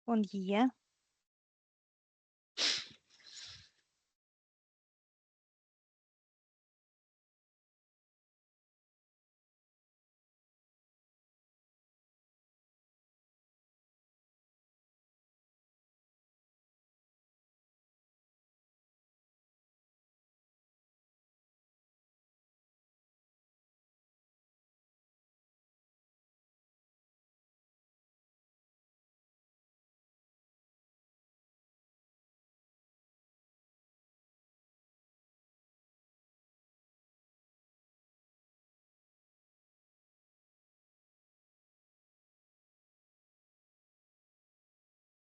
Bom dia.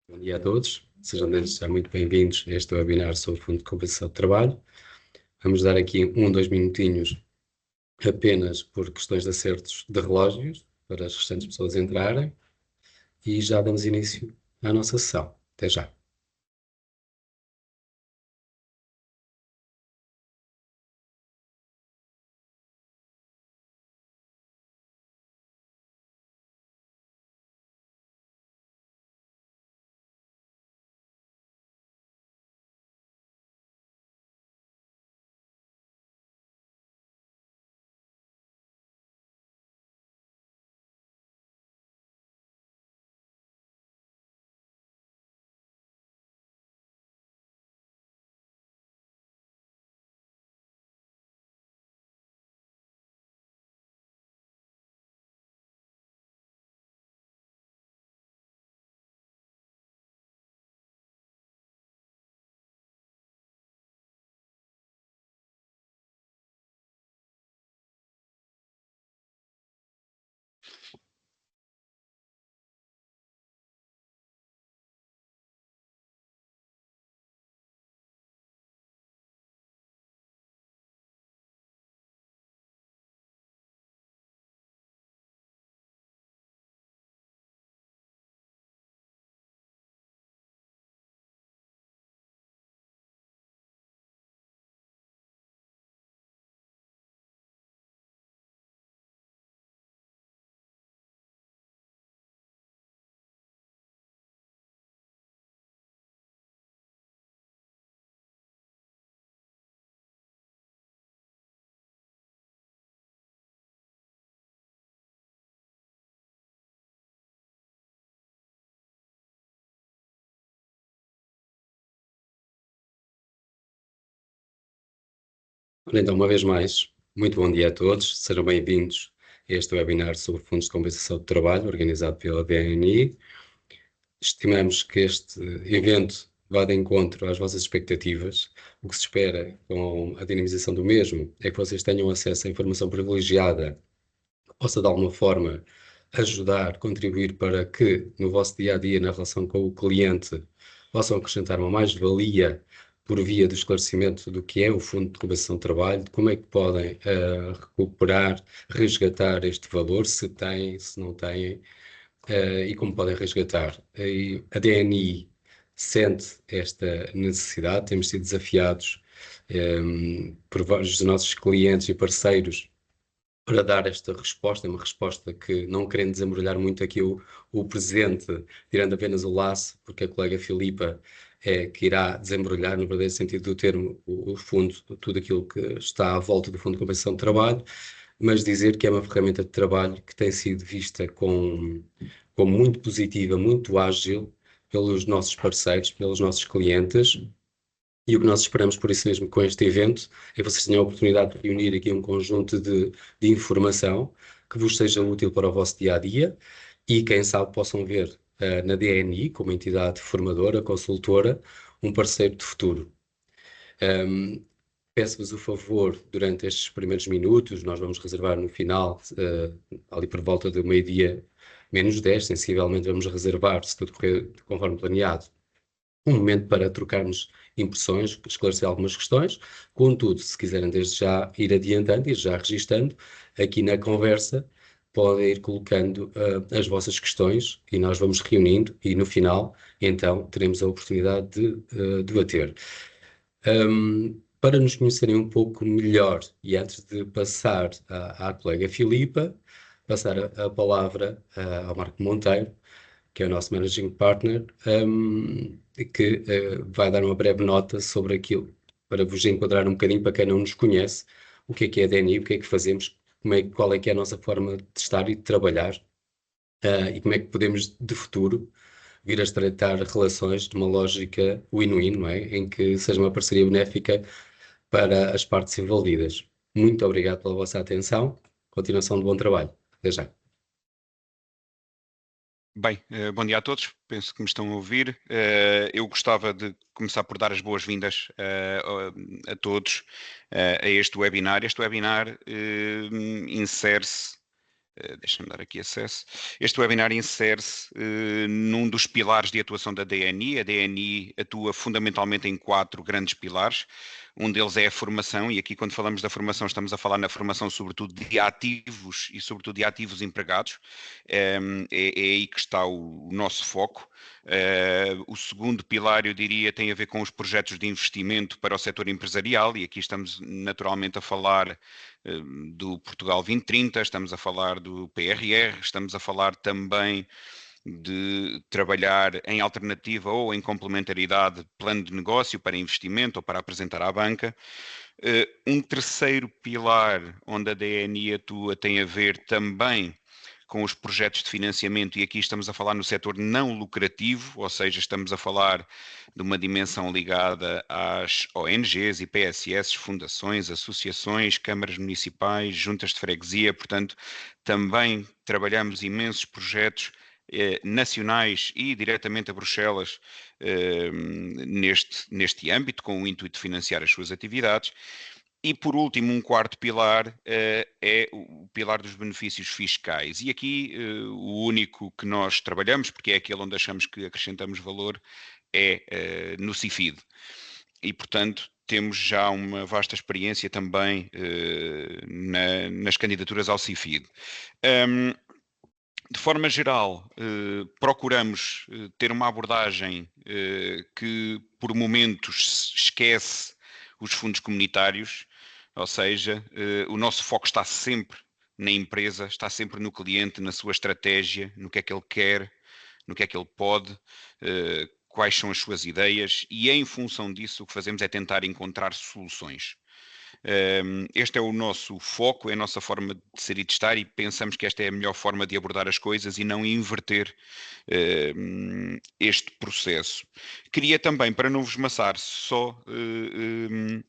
Bom dia a todos, sejam desde já muito bem-vindos a este webinar sobre o Fundo de Compensação de Trabalho. Vamos dar aqui 2 minutinhos apenas por questões de acertos de relógios para as restantes pessoas entrarem e já damos início à nossa sessão. Até já. Ora, então, uma vez mais, muito bom dia a todos, sejam bem-vindos a este webinar sobre fundos de compensação de trabalho, organizado pela DNI. Estimamos que este evento vá de encontro às vossas expectativas. O que se espera com a dinamização do mesmo é que vocês tenham acesso a informação privilegiada que possa, de alguma forma, ajudar, contribuir para que, no vosso dia-a-dia, na relação com o cliente, possam acrescentar uma mais-valia por via do esclarecimento do que é o Fundo de Compensação de Trabalho, de como é que podem recuperar, resgatar este valor, se têm, se não têm, e como podem resgatar. A DNI sente esta necessidade, temos sido desafiados por vários dos nossos clientes e parceiros para dar esta resposta, uma resposta que, não querendo desembrulhar muito aqui o presente, tirando apenas o laço, porque a colega Filipa é que irá desembrulhar, no verdadeiro sentido do termo, o fundo, tudo aquilo que está à volta do Fundo de Compensação de Trabalho, mas dizer que é uma ferramenta de trabalho que tem sido vista como muito positiva, muito ágil pelos nossos parceiros, pelos nossos clientes, e o que nós esperamos por isso mesmo com este evento é que vocês tenham a oportunidade de reunir aqui um conjunto de informação que vos seja útil para o vosso dia-a-dia e, quem sabe, possam ver na DNI, como entidade formadora, consultora, um parceiro de futuro. Peço-vos o favor, durante estes primeiros minutos, nós vamos reservar no final, ali por volta do meio-dia, menos 10, sensivelmente, vamos reservar, se tudo correr conforme planeado, um momento para trocarmos impressões, esclarecer algumas questões. Contudo, se quiserem desde já ir adiantando, ir já registando, aqui na conversa, podem ir colocando as vossas questões e nós vamos reunindo e no final, então, teremos a oportunidade de debater. Para nos conhecerem um pouco melhor e antes de passar à colega Filipa, passar a palavra ao Marco Monteiro, que é o nosso Managing Partner, que vai dar uma breve nota sobre aquilo, para vos enquadrar um bocadinho, para quem não nos conhece, o que é a DNI, o que é que fazemos, qual é que é a nossa forma de estar e de trabalhar, e como é que podemos, de futuro, vir a estreitar relações de uma lógica win-win, não é? Em que seja uma parceria benéfica para as partes envolvidas. Muito obrigado pela vossa atenção. Continuação de bom trabalho. Até já. Bem, bom dia a todos, penso que me estão a ouvir. Eu gostava de começar por dar as boas-vindas a todos a este webinar. Este webinar insere-se, deixa-me dar aqui acesso. Este webinar insere-se num dos pilares de atuação da DNI. A DNI atua fundamentalmente em 4 grandes pilares. Um deles é a formação, e aqui quando falamos da formação estamos a falar na formação sobretudo de ativos e sobretudo de ativos empregados. É aí que está o nosso foco. O segundo pilar, eu diria, tem a ver com os projetos de investimento para o setor empresarial, e aqui estamos naturalmente a falar do Portugal 2030, estamos a falar do PRR, estamos a falar também de trabalhar em alternativa ou em complementaridade plano de negócio para investimento ou para apresentar à banca. Um terceiro pilar onde a DNI atua tem a ver também com os projetos de financiamento, e aqui estamos a falar no setor não lucrativo, ou seja, estamos a falar de uma dimensão ligada às ONGs e PSS, fundações, associações, câmaras municipais, juntas de freguesia. Portanto, também trabalhamos imensos projetos nacionais e diretamente a Bruxelas neste âmbito, com o intuito de financiar as suas atividades. E, por último, um quarto pilar é o pilar dos benefícios fiscais. E aqui o único que nós trabalhamos, porque é aquele onde achamos que acrescentamos valor, é no CIFID. E, portanto, temos já uma vasta experiência também nas candidaturas ao CIFID. De forma geral, procuramos ter uma abordagem que, por momentos, esquece os fundos comunitários, ou seja, o nosso foco está sempre na empresa, está sempre no cliente, na sua estratégia, no que é que ele quer, no que é que ele pode, quais são as suas ideias, e em função disso o que fazemos é tentar encontrar soluções. Este é o nosso foco, é a nossa forma de ser e de estar, e pensamos que esta é a melhor forma de abordar as coisas e não inverter este processo. Queria também, para não vos maçar, só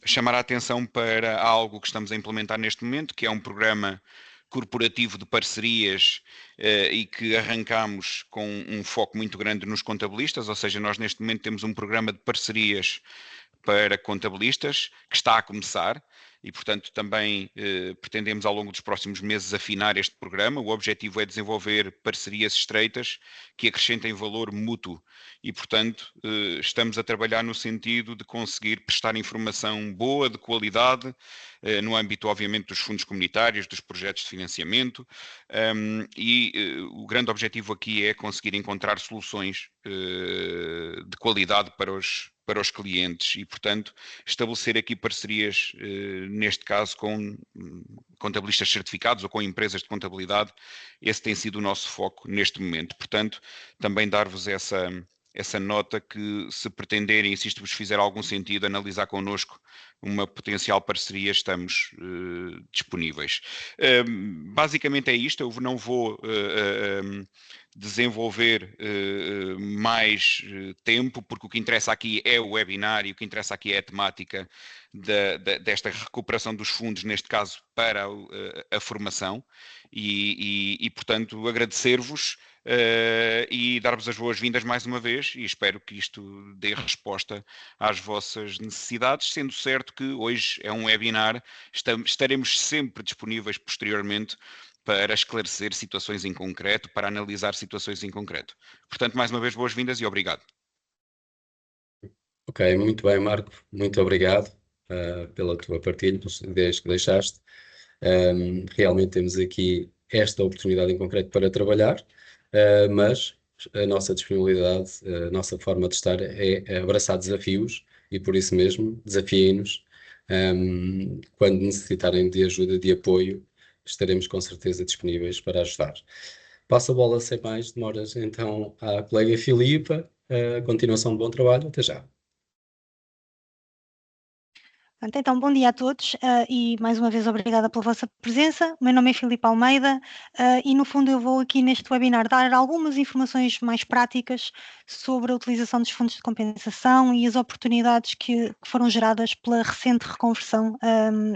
chamar a atenção para algo que estamos a implementar neste momento, que é um programa corporativo de parcerias e que arrancamos com um foco muito grande nos contabilistas, ou seja, nós neste momento temos um programa de parcerias para contabilistas que está a começar, e portanto também pretendemos ao longo dos próximos meses afinar este programa. O objetivo é desenvolver parcerias estreitas que acrescentem valor mútuo, e portanto estamos a trabalhar no sentido de conseguir prestar informação boa, de qualidade, no âmbito obviamente dos fundos comunitários, dos projetos de financiamento, e o grande objetivo aqui é conseguir encontrar soluções de qualidade para os clientes, e portanto estabelecer aqui parcerias, neste caso com contabilistas certificados ou com empresas de contabilidade. Esse tem sido o nosso foco neste momento. Portanto, também dar-vos essa nota que, se pretenderem e se isto vos fizer algum sentido, analisar connosco uma potencial parceria, estamos disponíveis. Basicamente é isto. Eu não vou desenvolver mais tempo, porque o que interessa aqui é o webinar e o que interessa aqui é a temática desta recuperação dos fundos, neste caso para a formação, e portanto agradecer-vos e dar-vos as boas-vindas mais uma vez, e espero que isto dê resposta às vossas necessidades, sendo certo que hoje é um webinar, estaremos sempre disponíveis posteriormente para esclarecer situações em concreto, para analisar situações em concreto. Portanto, mais uma vez, boas-vindas e obrigado. Ok, muito bem, Marco. Muito obrigado pela tua partilha, pelas ideias que deixaste. Realmente temos aqui esta oportunidade em concreto para trabalhar, mas a nossa disponibilidade, a nossa forma de estar é abraçar desafios, e por isso mesmo desafiem-nos. Quando necessitarem de ajuda, de apoio, estaremos com certeza disponíveis para ajudar. Passo a bola sem mais demoras então à colega Filipa. Continuação de bom trabalho, até já. Então, bom dia a todos e mais uma vez obrigada pela vossa presença. O meu nome é Filipe Almeida e no fundo eu vou aqui neste webinar dar algumas informações mais práticas sobre a utilização dos fundos de compensação e as oportunidades que foram geradas pela recente reconversão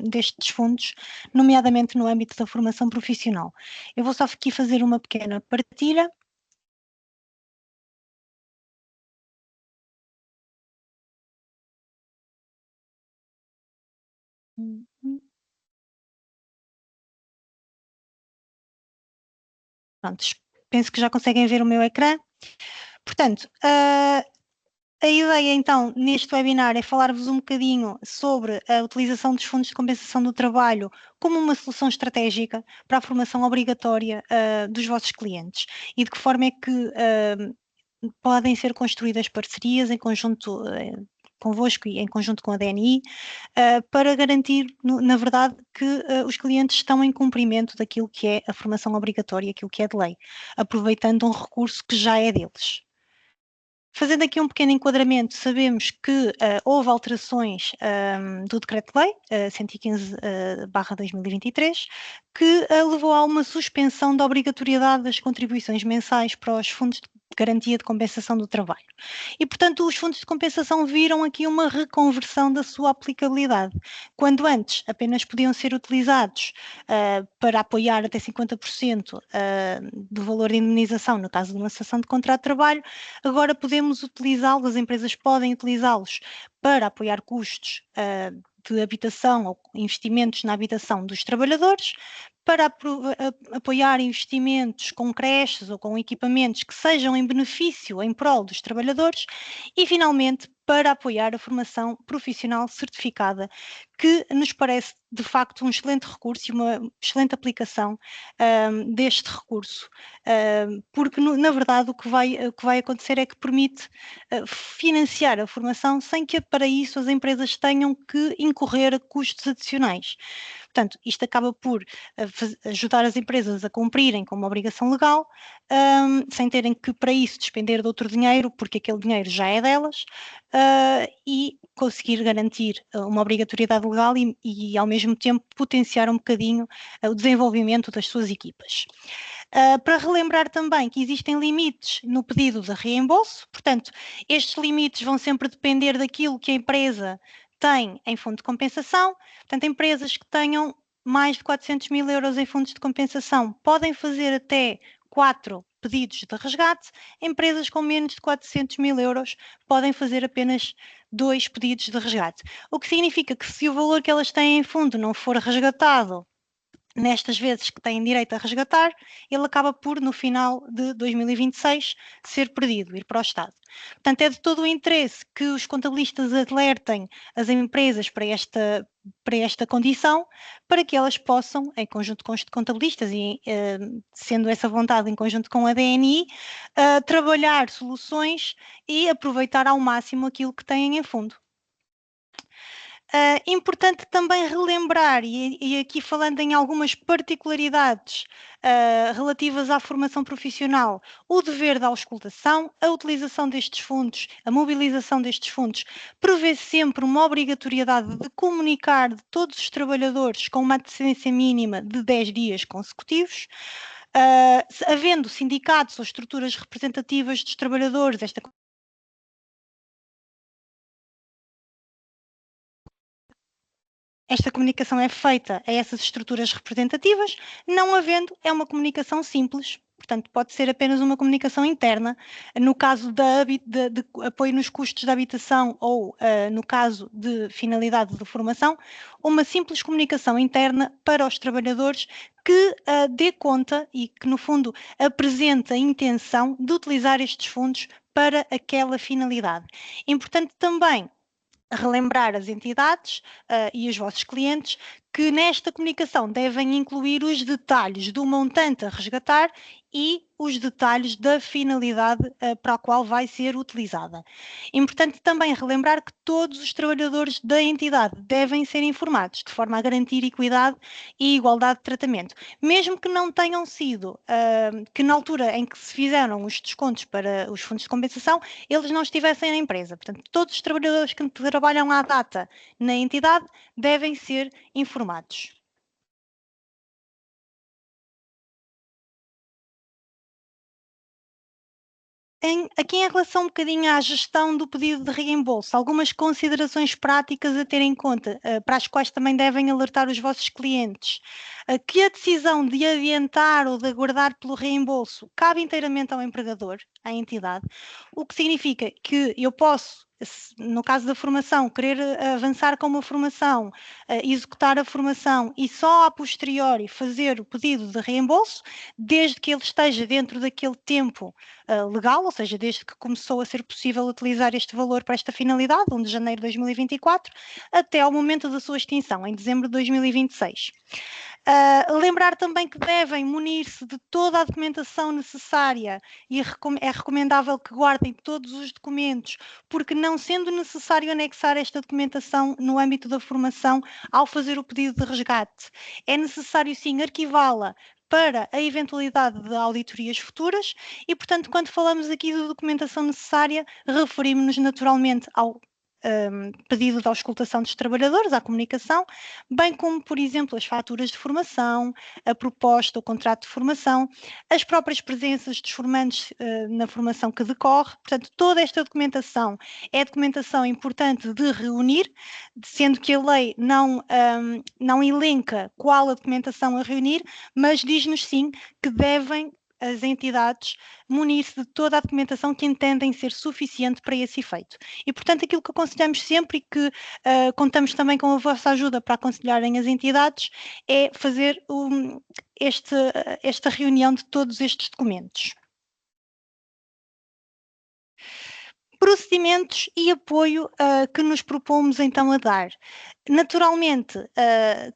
destes fundos, nomeadamente no âmbito da formação profissional. Eu vou só aqui fazer uma pequena partilha. Pronto, penso que já conseguem ver o meu ecrã. Portanto, a ideia então neste webinar é falar-vos um bocadinho sobre a utilização dos fundos de compensação do trabalho como uma solução estratégica para a formação obrigatória dos vossos clientes e de que forma é que podem ser construídas parcerias em conjunto convosco e em conjunto com a DNI, para garantir, na verdade, que os clientes estão em cumprimento daquilo que é a formação obrigatória, aquilo que é de lei, aproveitando um recurso que já é deles. Fazendo aqui um pequeno enquadramento, sabemos que houve alterações do Decreto-Lei 115/2023, que levou a uma suspensão da obrigatoriedade das contribuições mensais para os fundos de garantia de compensação do trabalho. E, portanto, os fundos de compensação viram aqui uma reconversão da sua aplicabilidade. Quando antes apenas podiam ser utilizados para apoiar até 50% do valor de indemnização no caso de uma cessação de contrato de trabalho, agora podemos utilizá-los, as empresas podem utilizá-los para apoiar custos de habitação ou investimentos na habitação dos trabalhadores, para apoiar investimentos com creches ou com equipamentos que sejam em benefício, em prol dos trabalhadores e, finalmente, para apoiar a formação profissional certificada, que nos parece, de facto, um excelente recurso e uma excelente aplicação deste recurso, porque, na verdade, o que vai acontecer é que permite financiar a formação sem que, para isso, as empresas tenham que incorrer a custos adicionais. Portanto, isto acaba por ajudar as empresas a cumprirem com uma obrigação legal, sem terem que, para isso, despender de outro dinheiro, porque aquele dinheiro já é delas, e conseguir garantir uma obrigatoriedade legal e, ao mesmo tempo, potenciar um bocadinho o desenvolvimento das suas equipas. Para relembrar também que existem limites no pedido de reembolso, portanto, estes limites vão sempre depender daquilo que a empresa tem em fundo de compensação. Portanto, empresas que tenham mais de 400 mil euros em fundos de compensação podem fazer até 4 pedidos de resgate. Empresas com menos de 400 mil euros podem fazer apenas 2 pedidos de resgate. O que significa que, se o valor que elas têm em fundo não for resgatado nestas vezes que têm direito a resgatar, ele acaba por, no final de 2026, ser perdido, ir para o Estado. Portanto, é de todo o interesse que os contabilistas alertem as empresas para esta condição, para que elas possam, em conjunto com os contabilistas e sendo essa vontade em conjunto com a DNI, trabalhar soluções e aproveitar ao máximo aquilo que têm em fundo. Importante também relembrar, e aqui falando em algumas particularidades relativas à formação profissional, o dever da auscultação, a utilização destes fundos, a mobilização destes fundos, prevê sempre uma obrigatoriedade de comunicar de todos os trabalhadores com uma antecedência mínima de 10 dias consecutivos. Havendo sindicatos ou estruturas representativas dos trabalhadores, esta comunicação é feita a essas estruturas representativas, não havendo, é uma comunicação simples, portanto pode ser apenas uma comunicação interna, no caso de apoio nos custos da habitação ou no caso de finalidade de formação, uma simples comunicação interna para os trabalhadores que dê conta e que no fundo apresente a intenção de utilizar estes fundos para aquela finalidade. Importante também relembrar as entidades e os vossos clientes que nesta comunicação devem incluir os detalhes do montante a resgatar e os detalhes da finalidade para a qual vai ser utilizada. Importante também relembrar que todos os trabalhadores da entidade devem ser informados, de forma a garantir equidade e igualdade de tratamento, mesmo que não tenham sido, que na altura em que se fizeram os descontos para os fundos de compensação, eles não estivessem na empresa. Portanto, todos os trabalhadores que trabalham à data na entidade devem ser informados. Aqui em relação um bocadinho à gestão do pedido de reembolso, algumas considerações práticas a ter em conta, para as quais também devem alertar os vossos clientes, que a decisão de adiantar ou de aguardar pelo reembolso cabe inteiramente ao empregador, à entidade, o que significa que eu posso, no caso da formação, querer avançar com uma formação, executar a formação e só a posteriori fazer o pedido de reembolso, desde que ele esteja dentro daquele tempo legal, ou seja, desde que começou a ser possível utilizar este valor para esta finalidade, 1 de janeiro de 2024, até ao momento da sua extinção, em dezembro de 2026. Lembrar também que devem munir-se de toda a documentação necessária e é recomendável que guardem todos os documentos, porque não sendo necessário anexar esta documentação no âmbito da formação ao fazer o pedido de resgate, é necessário sim arquivá-la para a eventualidade de auditorias futuras e, portanto, quando falamos aqui de documentação necessária, referimos-nos naturalmente ao pedido de auscultação dos trabalhadores, à comunicação, bem como, por exemplo, as faturas de formação, a proposta, o contrato de formação, as próprias presenças dos formandos na formação que decorre. Portanto, toda esta documentação é documentação importante de reunir, sendo que a lei não elenca qual a documentação a reunir, mas diz-nos sim que devem as entidades munir-se de toda a documentação que entendem ser suficiente para esse efeito. E, portanto, aquilo que aconselhamos sempre e que contamos também com a vossa ajuda para aconselharem as entidades é fazer esta reunião de todos estes documentos. Procedimentos e apoio que nos propomos então a dar. Naturalmente,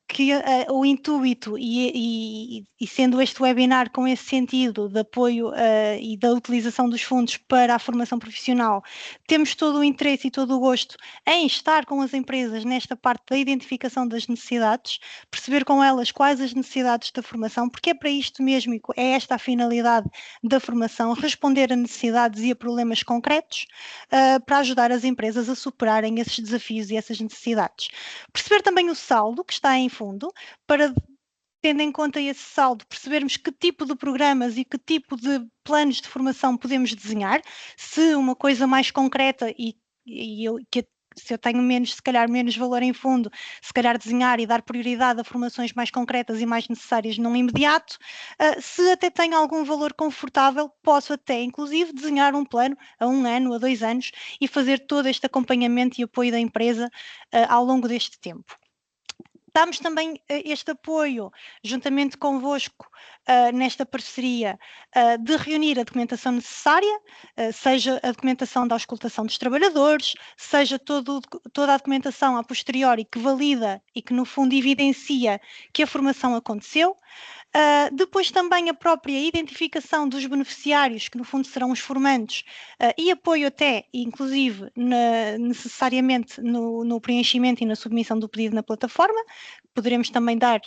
que o intuito e sendo este webinar com esse sentido de apoio e da utilização dos fundos para a formação profissional, temos todo o interesse e todo o gosto em estar com as empresas nesta parte da identificação das necessidades, perceber com elas quais as necessidades da formação, porque é para isto mesmo, é esta a finalidade da formação, responder a necessidades e a problemas concretos, para ajudar as empresas a superarem esses desafios e essas necessidades. Perceber também o saldo que está em fundo, para, tendo em conta esse saldo, percebermos que tipo de programas e que tipo de planos de formação podemos desenhar, se uma coisa mais concreta se eu tenho menos, se calhar menos valor em fundo, se calhar desenhar e dar prioridade a formações mais concretas e mais necessárias num imediato. Se até tenho algum valor confortável, posso até, inclusive, desenhar um plano a 1 ano, a 2 anos e fazer todo este acompanhamento e apoio da empresa ao longo deste tempo. Damos também este apoio, juntamente convosco, nesta parceria, de reunir a documentação necessária, seja a documentação da auscultação dos trabalhadores, seja toda a documentação a posteriori que valida e que, no fundo, evidencia que a formação aconteceu. Depois também a própria identificação dos beneficiários, que no fundo serão os formandos, e apoio até, inclusive, necessariamente no preenchimento e na submissão do pedido na plataforma. Poderemos também dar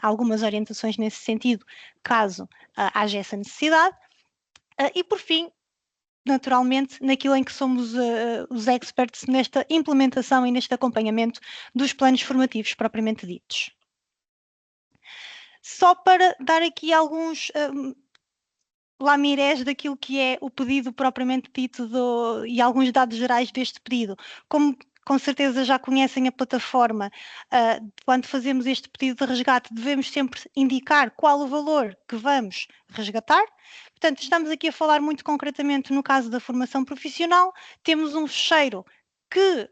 algumas orientações nesse sentido, caso haja essa necessidade. E por fim, naturalmente, naquilo em que somos os experts nesta implementação e neste acompanhamento dos planos formativos propriamente ditos. Só para dar aqui alguns lamirés daquilo que é o pedido propriamente dito e alguns dados gerais deste pedido. Como com certeza já conhecem a plataforma, quando fazemos este pedido de resgate, devemos sempre indicar qual o valor que vamos resgatar. Portanto, estamos aqui a falar muito concretamente no caso da formação profissional, temos um fecheiro que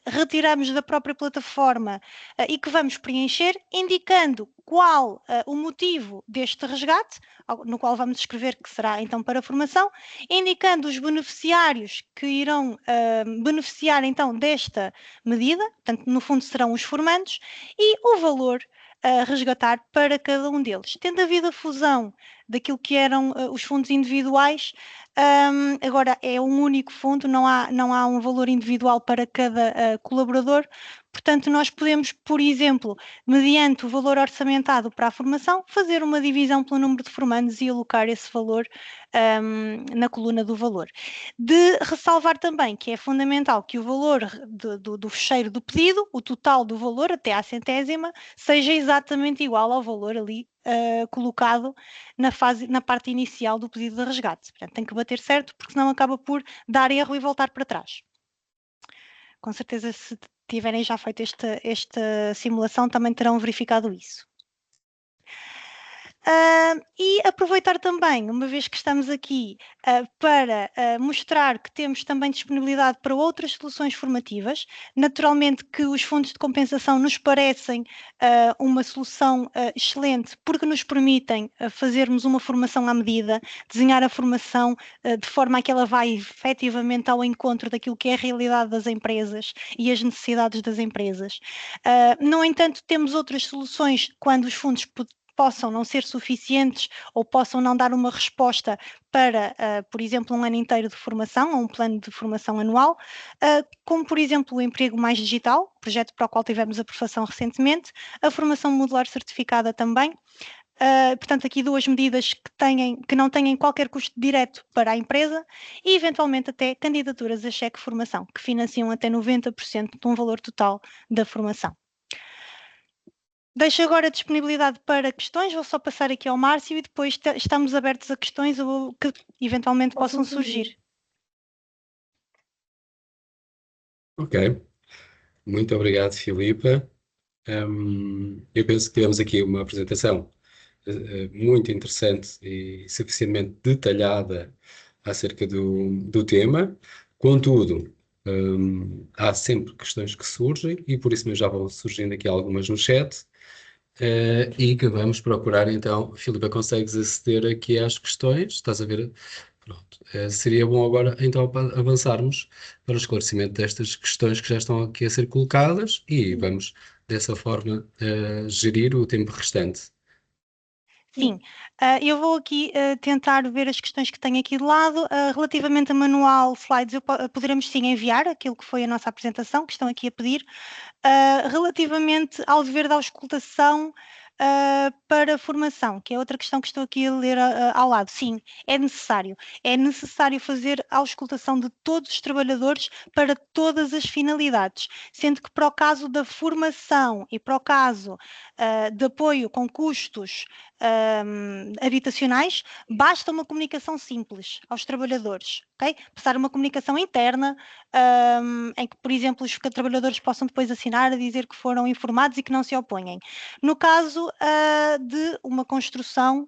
retiramos da própria plataforma e que vamos preencher, indicando qual o motivo deste resgate, no qual vamos escrever que será então para a formação, indicando os beneficiários que irão beneficiar então desta medida, portanto no fundo serão os formandos, e o valor a resgatar para cada um deles. Tendo havido a fusão daquilo que eram os fundos individuais, agora é um único fundo, não há um valor individual para cada colaborador. Portanto, nós podemos, por exemplo, mediante o valor orçamentado para a formação, fazer uma divisão pelo número de formandos e alocar esse valor na coluna do valor. De ressalvar também que é fundamental que o valor do fecheiro do pedido, o total do valor até à centésima, seja exatamente igual ao valor ali colocado na parte inicial do pedido de resgate. Portanto, tem que bater certo, porque senão acaba por dar erro e voltar para trás. Com certeza, se tiverem já feito esta simulação, também terão verificado isso. E aproveitar também, uma vez que estamos aqui, para mostrar que temos também disponibilidade para outras soluções formativas. Naturalmente que os fundos de compensação nos parecem uma solução excelente, porque nos permitem fazermos uma formação à medida, desenhar a formação de forma a que ela vai efetivamente ao encontro daquilo que é a realidade das empresas e as necessidades das empresas. No entanto, temos outras soluções quando os fundos possam não ser suficientes ou possam não dar uma resposta para, por exemplo, um ano inteiro de formação ou um plano de formação anual, como, por exemplo, o Emprego Mais Digital, projeto para o qual tivemos aprovação recentemente, a formação modular certificada também. Portanto, aqui duas medidas que não têm qualquer custo direto para a empresa e, eventualmente, até candidaturas a cheque formação, que financiam até 90% de um valor total da formação. Deixo agora a disponibilidade para questões, vou só passar aqui ao Márcio e depois estamos abertos a questões que eventualmente possam surgir. Ok, muito obrigado, Filipa. Eu penso que tivemos aqui uma apresentação muito interessante e suficientemente detalhada acerca do tema. Contudo, há sempre questões que surgem e por isso mesmo já vão surgindo aqui algumas no chat. E que vamos procurar, então, Filipa, consegues aceder aqui às questões? Estás a ver? Pronto. Seria bom agora, então, avançarmos para o esclarecimento destas questões que já estão aqui a ser colocadas e vamos, dessa forma, gerir o tempo restante. Sim, eu vou aqui tentar ver as questões que tenho aqui de lado. Relativamente a manual slides, poderemos sim enviar aquilo que foi a nossa apresentação, que estão aqui a pedir. Relativamente ao dever da auscultação para formação, que é outra questão que estou aqui a ler ao lado. Sim, é necessário. É necessário fazer a auscultação de todos os trabalhadores para todas as finalidades, sendo que para o caso da formação e para o caso de apoio com custos habitacionais, basta uma comunicação simples aos trabalhadores, ok? Passar uma comunicação interna em que, por exemplo, os trabalhadores possam depois assinar a dizer que foram informados e que não se opõem. No caso de uma construção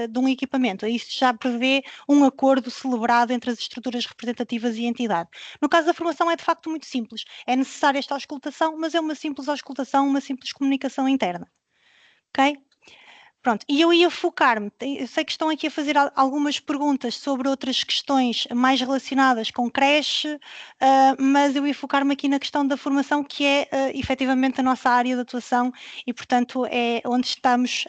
de um equipamento, isto já prevê um acordo celebrado entre as estruturas representativas e a entidade. No caso da formação é de facto muito simples, é necessária esta auscultação, mas é uma simples auscultação, uma simples comunicação interna, ok? Pronto, e eu ia focar-me, eu sei que estão aqui a fazer algumas perguntas sobre outras questões mais relacionadas com creche, mas eu ia focar-me aqui na questão da formação, que é efetivamente a nossa área de atuação e, portanto, é onde estamos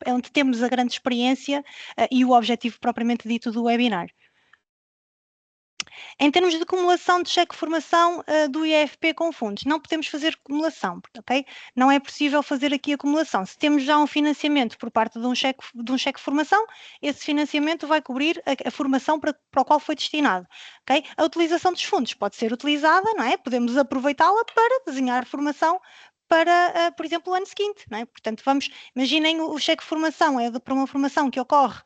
onde temos a grande experiência e o objetivo propriamente dito do webinar. Em termos de acumulação de cheque de formação do IFP com fundos, não podemos fazer acumulação, ok? Não é possível fazer aqui acumulação. Se temos já um financiamento por parte de um cheque de formação, esse financiamento vai cobrir a formação para o qual foi destinado, ok? A utilização dos fundos pode ser utilizada, não é? Podemos aproveitá-la para desenhar formação para, por exemplo, o ano seguinte, não é? Portanto, imaginem o cheque de formação, para uma formação que ocorre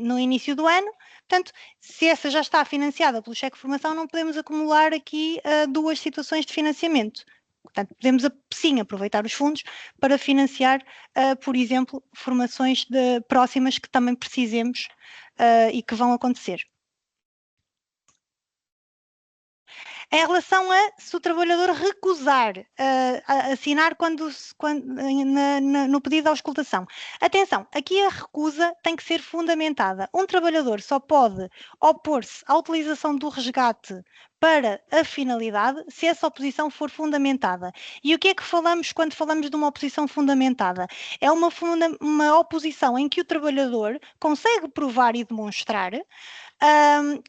no início do ano. Portanto, se essa já está financiada pelo cheque de formação, não podemos acumular aqui duas situações de financiamento. Portanto, podemos sim aproveitar os fundos para financiar, por exemplo, formações próximas que também precisemos e que vão acontecer. Em relação a se o trabalhador recusar a assinar no pedido de auscultação. Atenção, aqui a recusa tem que ser fundamentada. Um trabalhador só pode opor-se à utilização do resgate para a finalidade se essa oposição for fundamentada. E o que é que falamos quando falamos de uma oposição fundamentada? É uma oposição em que o trabalhador consegue provar e demonstrar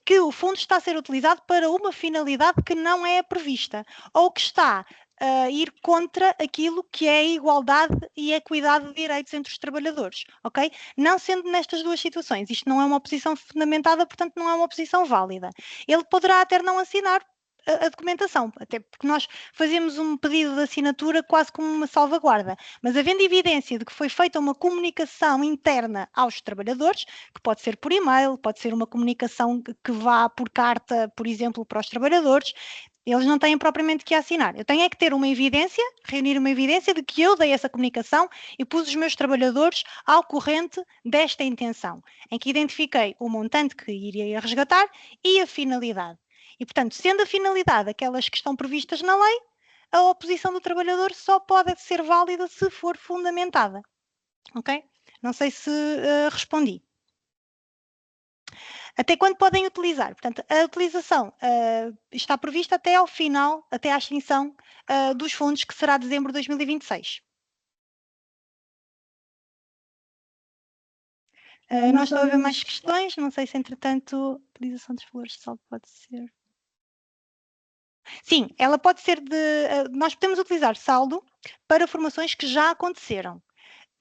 que o fundo está a ser utilizado para uma finalidade que não é prevista ou que está a ir contra aquilo que é a igualdade e a equidade de direitos entre os trabalhadores, ok? Não sendo nestas duas situações, isto não é uma oposição fundamentada, portanto não é uma oposição válida. Ele poderá até não assinar a documentação, até porque nós fazemos um pedido de assinatura quase como uma salvaguarda, mas havendo evidência de que foi feita uma comunicação interna aos trabalhadores, que pode ser por e-mail, pode ser uma comunicação que vá por carta, por exemplo, para os trabalhadores, eles não têm propriamente que assinar. Eu tenho é que ter uma evidência, reunir uma evidência de que eu dei essa comunicação e pus os meus trabalhadores ao corrente desta intenção, em que identifiquei o montante que iria resgatar e a finalidade. E, portanto, sendo a finalidade aquelas que estão previstas na lei, a oposição do trabalhador só pode ser válida se for fundamentada. Ok? Não sei se respondi. Até quando podem utilizar? Portanto, a utilização está prevista até ao final, até à extinção dos fundos, que será dezembro de 2026. Nós estamos a ver mais questões, não sei se, entretanto, a utilização dos valores de saldo pode ser... Sim, ela pode ser nós podemos utilizar saldo para formações que já aconteceram,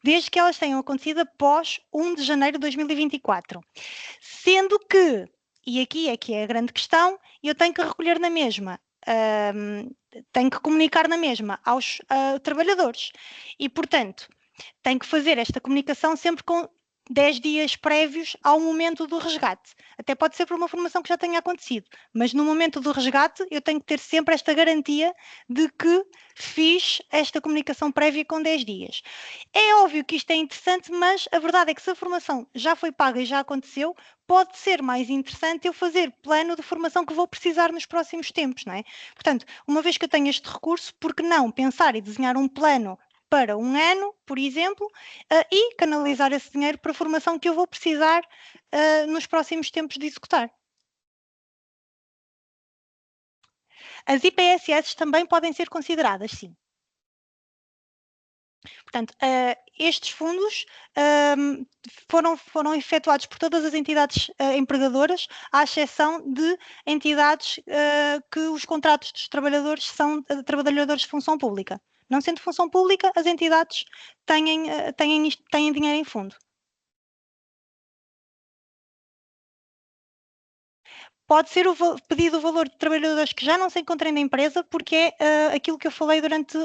desde que elas tenham acontecido após 1 de janeiro de 2024. Sendo que, e aqui é que é a grande questão, eu tenho que recolher na mesma, tenho que comunicar na mesma aos trabalhadores. E, portanto, tenho que fazer esta comunicação sempre com 10 dias prévios ao momento do resgate. Até pode ser por uma formação que já tenha acontecido, mas no momento do resgate eu tenho que ter sempre esta garantia de que fiz esta comunicação prévia com 10 dias. É óbvio que isto é interessante, mas a verdade é que se a formação já foi paga e já aconteceu, pode ser mais interessante eu fazer plano de formação que vou precisar nos próximos tempos, não é? Portanto, uma vez que eu tenho este recurso, por que não pensar e desenhar um plano para um ano, por exemplo, e canalizar esse dinheiro para a formação que eu vou precisar nos próximos tempos de executar. As IPSS também podem ser consideradas, sim. Portanto, estes fundos foram efetuados por todas as entidades empregadoras, à exceção de entidades que os contratos dos trabalhadores são trabalhadores de função pública. Não sendo função pública, as entidades têm dinheiro em fundo. Pode ser pedido o valor de trabalhadores que já não se encontrem na empresa, porque é aquilo que eu falei durante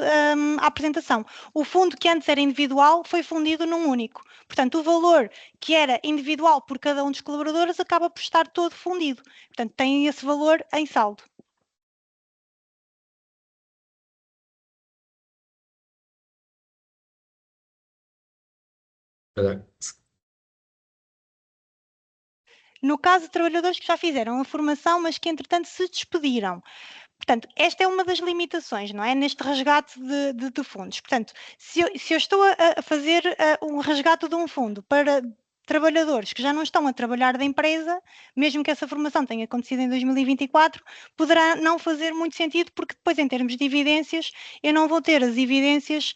a apresentação. O fundo que antes era individual foi fundido num único. Portanto, o valor que era individual por cada um dos colaboradores acaba por estar todo fundido. Portanto, tem esse valor em saldo. No caso de trabalhadores que já fizeram a formação, mas que entretanto se despediram. Portanto, esta é uma das limitações, não é? Neste resgate de fundos. Portanto, se eu estou a fazer um resgate de um fundo para trabalhadores que já não estão a trabalhar da empresa, mesmo que essa formação tenha acontecido em 2024, poderá não fazer muito sentido, porque depois, em termos de evidências, eu não vou ter as evidências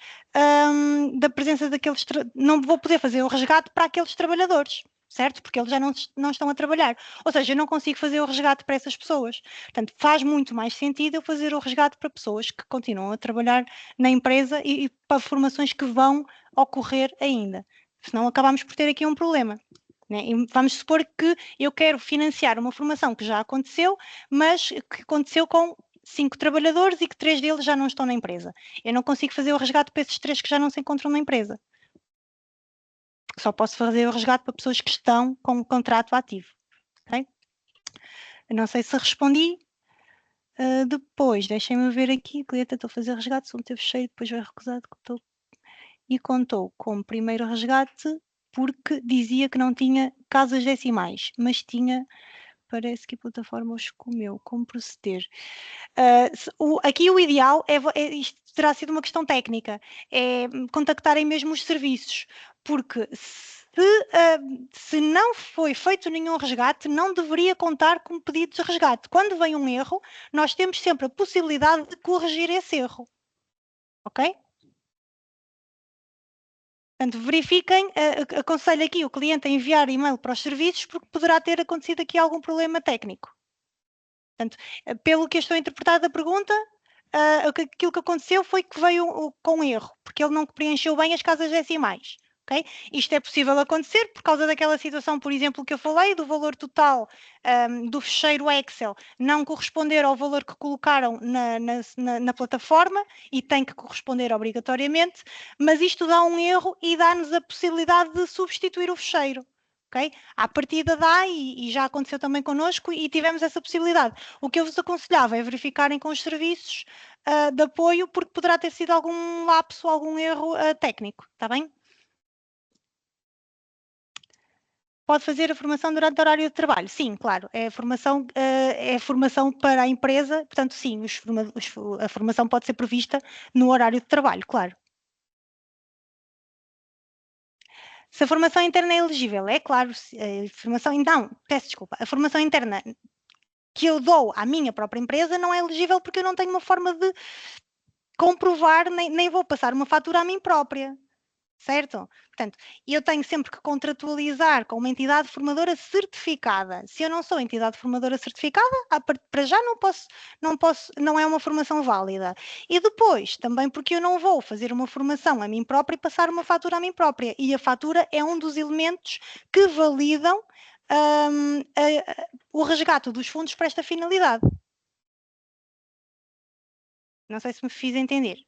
da presença daqueles... Não vou poder fazer o resgate para aqueles trabalhadores, certo? Porque eles já não estão a trabalhar. Ou seja, eu não consigo fazer o resgate para essas pessoas. Portanto, faz muito mais sentido eu fazer o resgate para pessoas que continuam a trabalhar na empresa e para formações que vão ocorrer ainda. Senão acabamos por ter aqui um problema, né? E vamos supor que eu quero financiar uma formação que já aconteceu, mas que aconteceu com 5 trabalhadores e que 3 deles já não estão na empresa. Eu não consigo fazer o resgate para esses 3 que já não se encontram na empresa. Só posso fazer o resgate para pessoas que estão com um contrato ativo. Okay? Não sei se respondi. Depois, deixem-me ver aqui, o cliente tentou fazer resgate, se não teve cheio, depois foi recusado, e contou como primeiro resgate porque dizia que não tinha casas decimais, mas tinha parece que a plataforma os comeu. Como proceder? Aqui o ideal isto terá sido uma questão técnica, é contactarem mesmo os serviços, porque se não foi feito nenhum resgate, não deveria contar como pedido de resgate. Quando vem um erro, nós temos sempre a possibilidade de corrigir esse erro. Ok? Portanto, verifiquem, aconselho aqui o cliente a enviar e-mail para os serviços, porque poderá ter acontecido aqui algum problema técnico. Portanto, pelo que eu estou a interpretar da pergunta, aquilo que aconteceu foi que veio com erro, porque ele não preencheu bem as casas decimais. Okay? Isto é possível acontecer por causa daquela situação, por exemplo, que eu falei, do valor total do fecheiro Excel não corresponder ao valor que colocaram na plataforma e tem que corresponder obrigatoriamente, mas isto dá um erro e dá-nos a possibilidade de substituir o fecheiro. Okay? À partida dá e já aconteceu também connosco e tivemos essa possibilidade. O que eu vos aconselhava é verificarem com os serviços de apoio, porque poderá ter sido algum lapso, algum erro técnico, está bem? Pode fazer a formação durante o horário de trabalho? Sim, claro, é formação para a empresa, portanto sim, a formação pode ser prevista no horário de trabalho, claro. Se a formação interna é elegível, é claro, peço desculpa, a formação interna que eu dou à minha própria empresa não é elegível porque eu não tenho uma forma de comprovar, nem vou passar uma fatura a mim própria. Certo? Portanto, eu tenho sempre que contratualizar com uma entidade formadora certificada. Se eu não sou entidade formadora certificada, para já não é uma formação válida. E depois, também porque eu não vou fazer uma formação a mim própria e passar uma fatura a mim própria. E a fatura é um dos elementos que validam o resgate dos fundos para esta finalidade. Não sei se me fiz entender.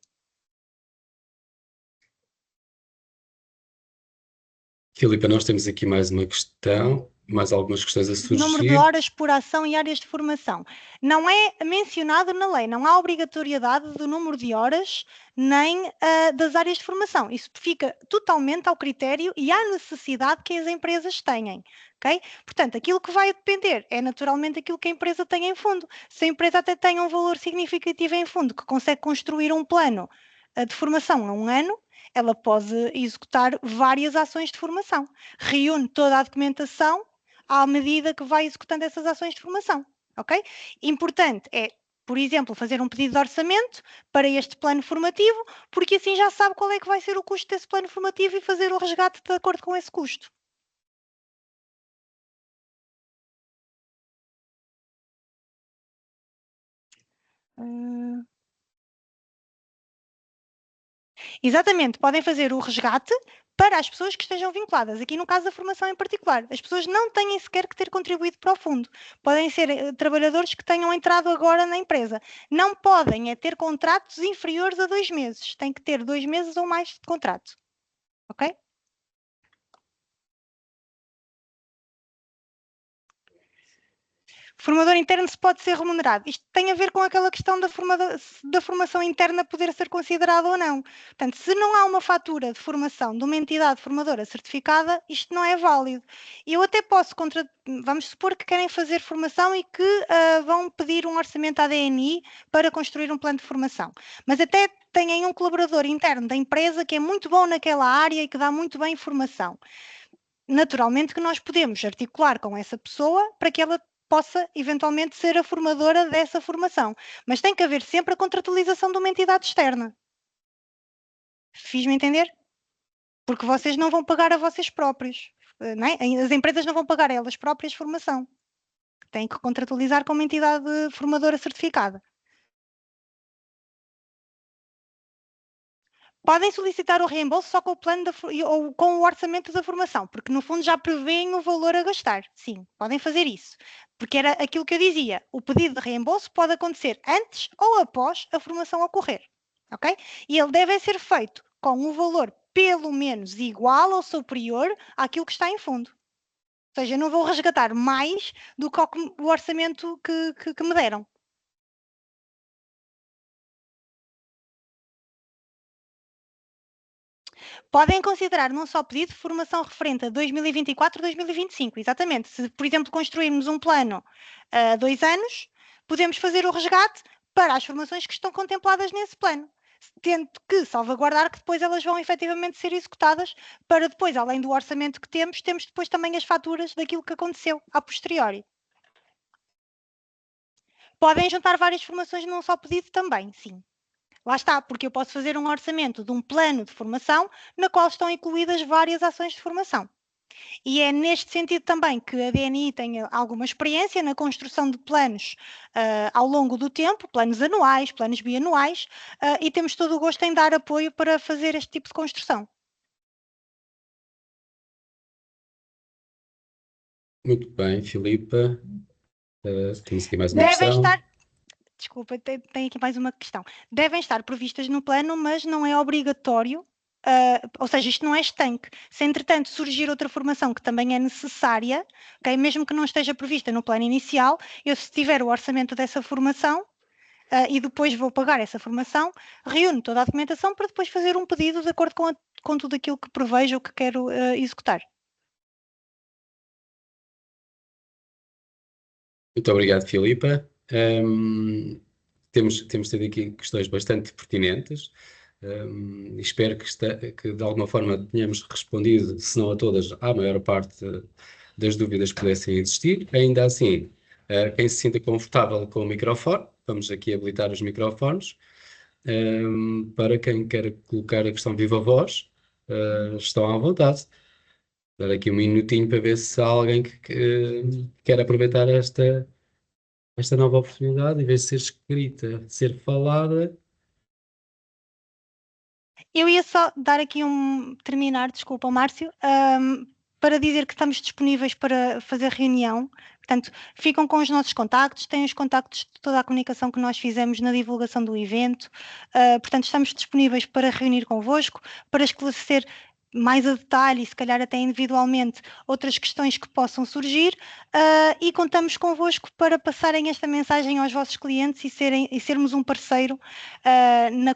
Filipa, nós temos aqui mais uma questão, mais algumas questões a surgir. Número de horas por ação e áreas de formação. Não é mencionado na lei, não há obrigatoriedade do número de horas nem das áreas de formação. Isso fica totalmente ao critério e à necessidade que as empresas tenham. Okay? Portanto, aquilo que vai depender é naturalmente aquilo que a empresa tem em fundo. Se a empresa até tem um valor significativo em fundo, que consegue construir um plano de formação a um ano, ela pode executar várias ações de formação. Reúne toda a documentação à medida que vai executando essas ações de formação, ok? Importante é, por exemplo, fazer um pedido de orçamento para este plano formativo, porque assim já sabe qual é que vai ser o custo desse plano formativo e fazer o resgate de acordo com esse custo. Exatamente, podem fazer o resgate para as pessoas que estejam vinculadas, aqui no caso da formação em particular. As pessoas não têm sequer que ter contribuído para o fundo. Podem ser trabalhadores que tenham entrado agora na empresa. Não podem ter contratos inferiores a 2 meses. Tem que ter 2 meses ou mais de contrato. Ok? Formador interno se pode ser remunerado. Isto tem a ver com aquela questão da formação interna poder ser considerada ou não. Portanto, se não há uma fatura de formação de uma entidade formadora certificada, isto não é válido. Eu até posso, vamos supor que querem fazer formação e que vão pedir um orçamento à DNI para construir um plano de formação. Mas até têm um colaborador interno da empresa que é muito bom naquela área e que dá muito bem formação. Naturalmente que nós podemos articular com essa pessoa para que ela possa eventualmente ser a formadora dessa formação. Mas tem que haver sempre a contratualização de uma entidade externa. Fiz-me entender? Porque vocês não vão pagar a vocês próprios. Não é? As empresas não vão pagar a elas próprias formação. Têm que contratualizar com uma entidade formadora certificada. Podem solicitar o reembolso só com o plano ou com o orçamento da formação, porque no fundo já prevêem o valor a gastar. Sim, podem fazer isso. Porque era aquilo que eu dizia, o pedido de reembolso pode acontecer antes ou após a formação ocorrer. Ok? E ele deve ser feito com um valor pelo menos igual ou superior àquilo que está em fundo. Ou seja, eu não vou resgatar mais do que o orçamento que me deram. Podem considerar num só pedido formação referente a 2024 2025, exatamente. Se, por exemplo, construirmos um plano a 2 anos, podemos fazer o resgate para as formações que estão contempladas nesse plano, tendo que salvaguardar que depois elas vão efetivamente ser executadas, para depois, além do orçamento que temos depois também as faturas daquilo que aconteceu a posteriori. Podem juntar várias formações num só pedido também, sim. Lá está, porque eu posso fazer um orçamento de um plano de formação na qual estão incluídas várias ações de formação. E é neste sentido também que a DNI tem alguma experiência na construção de planos ao longo do tempo, planos anuais, planos bianuais, e temos todo o gosto em dar apoio para fazer este tipo de construção. Muito bem, Filipa. Temos aqui mais uma questão. Desculpa, tem aqui mais uma questão. Devem estar previstas no plano, mas não é obrigatório, ou seja, isto não é estanque. Se entretanto surgir outra formação que também é necessária, okay, mesmo que não esteja prevista no plano inicial, eu se tiver o orçamento dessa formação e depois vou pagar essa formação, reúno toda a documentação para depois fazer um pedido de acordo com tudo aquilo que prevejo ou que quero executar. Muito obrigado, Filipa. Temos tido aqui questões bastante pertinentes. Espero que de alguma forma tenhamos respondido, se não a todas, à maior parte das dúvidas que pudessem existir. Ainda assim, quem se sinta confortável com o microfone, vamos aqui habilitar os microfones. Para quem quer colocar a questão viva voz, estão à vontade. Dar aqui um minutinho para ver se há alguém que quer aproveitar esta nova oportunidade, em vez de ser escrita, ser falada. Eu ia só dar aqui terminar, desculpa, Márcio, para dizer que estamos disponíveis para fazer reunião. Portanto, ficam com os nossos contactos, têm os contactos de toda a comunicação que nós fizemos na divulgação do evento. Portanto, estamos disponíveis para reunir convosco, para esclarecer mais a detalhe e se calhar até individualmente outras questões que possam surgir, e contamos convosco para passarem esta mensagem aos vossos clientes e sermos um parceiro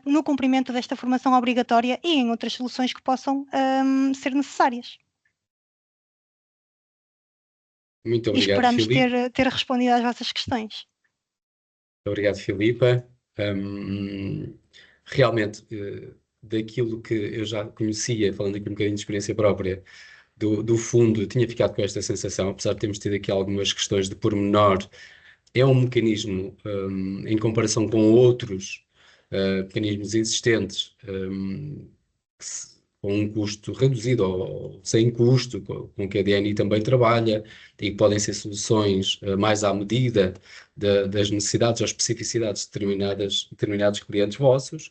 no cumprimento desta formação obrigatória e em outras soluções que possam ser necessárias. Muito E obrigado, esperamos Filipe. ter respondido às vossas questões. Muito obrigado, Filipa. Realmente, daquilo que eu já conhecia, falando aqui um bocadinho de experiência própria, do fundo, tinha ficado com esta sensação, apesar de termos tido aqui algumas questões de pormenor. É um mecanismo, em comparação com outros mecanismos existentes, com um custo reduzido ou sem custo, com que a DNI também trabalha, e podem ser soluções mais à medida das necessidades ou especificidades de determinados clientes vossos.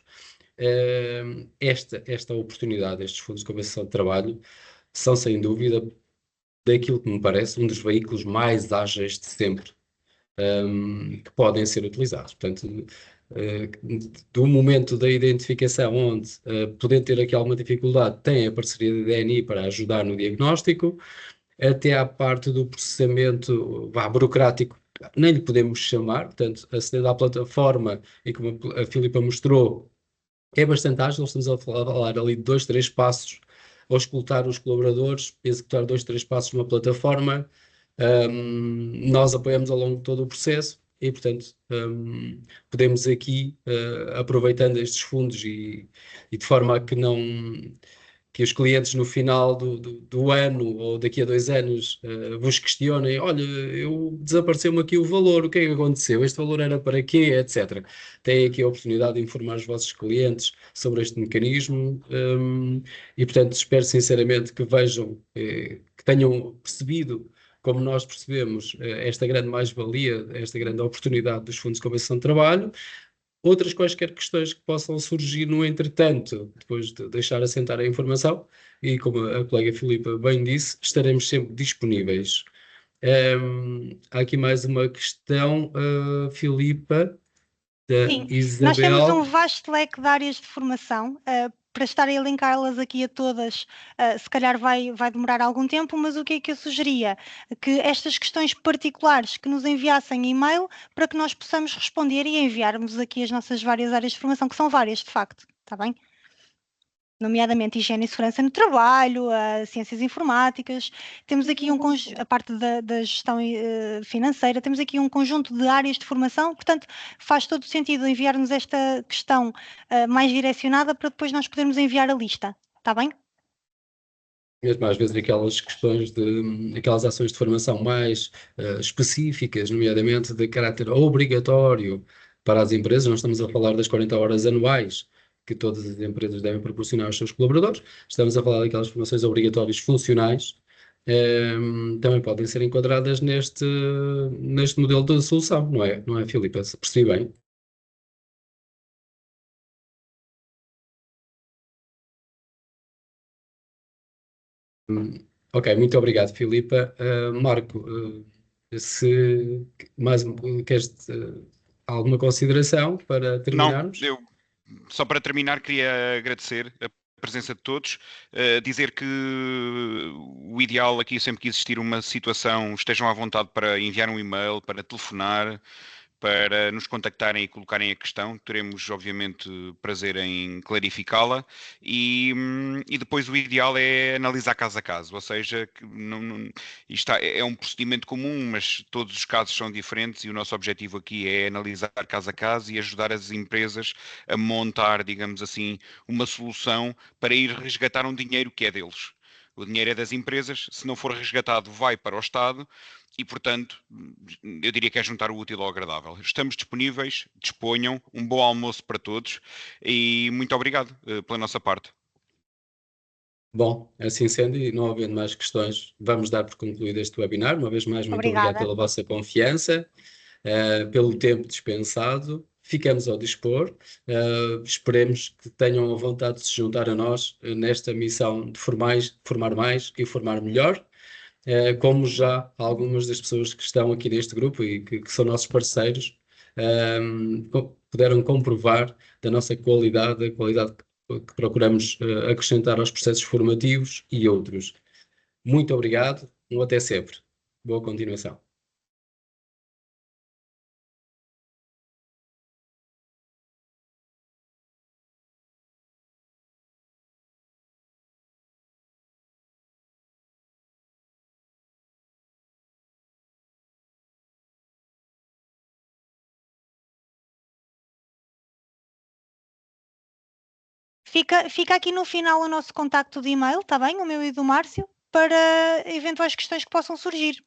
Esta oportunidade, estes fundos de compensação de trabalho, são sem dúvida, daquilo que me parece, um dos veículos mais ágeis de sempre que podem ser utilizados. Portanto, do momento da identificação onde podem ter aqui alguma dificuldade, tem a parceria da DNI para ajudar no diagnóstico, até à parte do processamento burocrático, nem lhe podemos chamar, portanto, aceder à plataforma, e como a Filipa mostrou, é bastante ágil. Nós estamos a falar ali de 2, 3 passos, ou escutar os colaboradores, executar 2, 3 passos numa plataforma. Nós apoiamos ao longo de todo o processo e, portanto, podemos aqui, aproveitando estes fundos e de forma a que os clientes no final do ano ou daqui a 2 anos vos questionem: olha, desapareceu-me aqui o valor, o que é que aconteceu? Este valor era para quê? Etc. Têm aqui a oportunidade de informar os vossos clientes sobre este mecanismo, e, portanto, espero sinceramente que vejam, que tenham percebido, como nós percebemos, esta grande mais-valia, esta grande oportunidade dos fundos de compensação de trabalho. Outras quaisquer questões que possam surgir no entretanto, depois de deixar assentar a informação, e como a colega Filipa bem disse, estaremos sempre disponíveis. Há aqui mais uma questão, Filipa, da Sim, nós temos um Isabel. vasto leque de áreas de formação. Para estar a elencá-las aqui a todas, se calhar vai demorar algum tempo, mas o que é que eu sugeria? Que estas questões particulares que nos enviassem e-mail para que nós possamos responder e enviarmos aqui as nossas várias áreas de formação, que são várias, de facto, está bem? nomeadamente higiene e segurança no trabalho, ciências informáticas, temos aqui a parte da gestão financeira, temos aqui um conjunto de áreas de formação, portanto faz todo sentido enviar-nos esta questão mais direcionada para depois nós podermos enviar a lista, está bem? Mesmo às vezes aquelas questões aquelas ações de formação mais específicas, nomeadamente de caráter obrigatório para as empresas, nós estamos a falar das 40 horas anuais que todas as empresas devem proporcionar aos seus colaboradores, estamos a falar daquelas formações obrigatórias funcionais, também podem ser enquadradas neste modelo de solução, não é, Filipe? Percebi bem? Ok, muito obrigado, Filipa. Marco, se mais queres alguma consideração para Não, terminarmos? eu só para terminar queria agradecer a presença de todos, dizer que o ideal aqui sempre que existir uma situação estejam à vontade para enviar um e-mail, para telefonar, para nos contactarem e colocarem a questão. Teremos, obviamente, prazer em clarificá-la e depois o ideal é analisar caso a caso, ou seja, que isto é um procedimento comum, mas todos os casos são diferentes e o nosso objetivo aqui é analisar caso a caso e ajudar as empresas a montar, digamos assim, uma solução para ir resgatar um dinheiro que é deles. O dinheiro é das empresas, se não for resgatado, vai para o Estado e, portanto, eu diria que é juntar o útil ao agradável. Estamos disponíveis, disponham, um bom almoço para todos e muito obrigado pela nossa parte. Bom, assim sendo, e não havendo mais questões, vamos dar por concluído este webinar. Uma vez mais, muito obrigado Obrigada. pela vossa confiança, pelo tempo dispensado. Ficamos ao dispor. Esperemos que tenham a vontade de se juntar a nós nesta missão de formar mais e formar melhor. Como já algumas das pessoas que estão aqui neste grupo e que são nossos parceiros puderam comprovar da nossa qualidade, a qualidade que procuramos acrescentar aos processos formativos e outros. Muito obrigado, até sempre. Boa continuação. Fica aqui no final o nosso contacto de e-mail, está bem? O meu e do Márcio, para eventuais questões que possam surgir.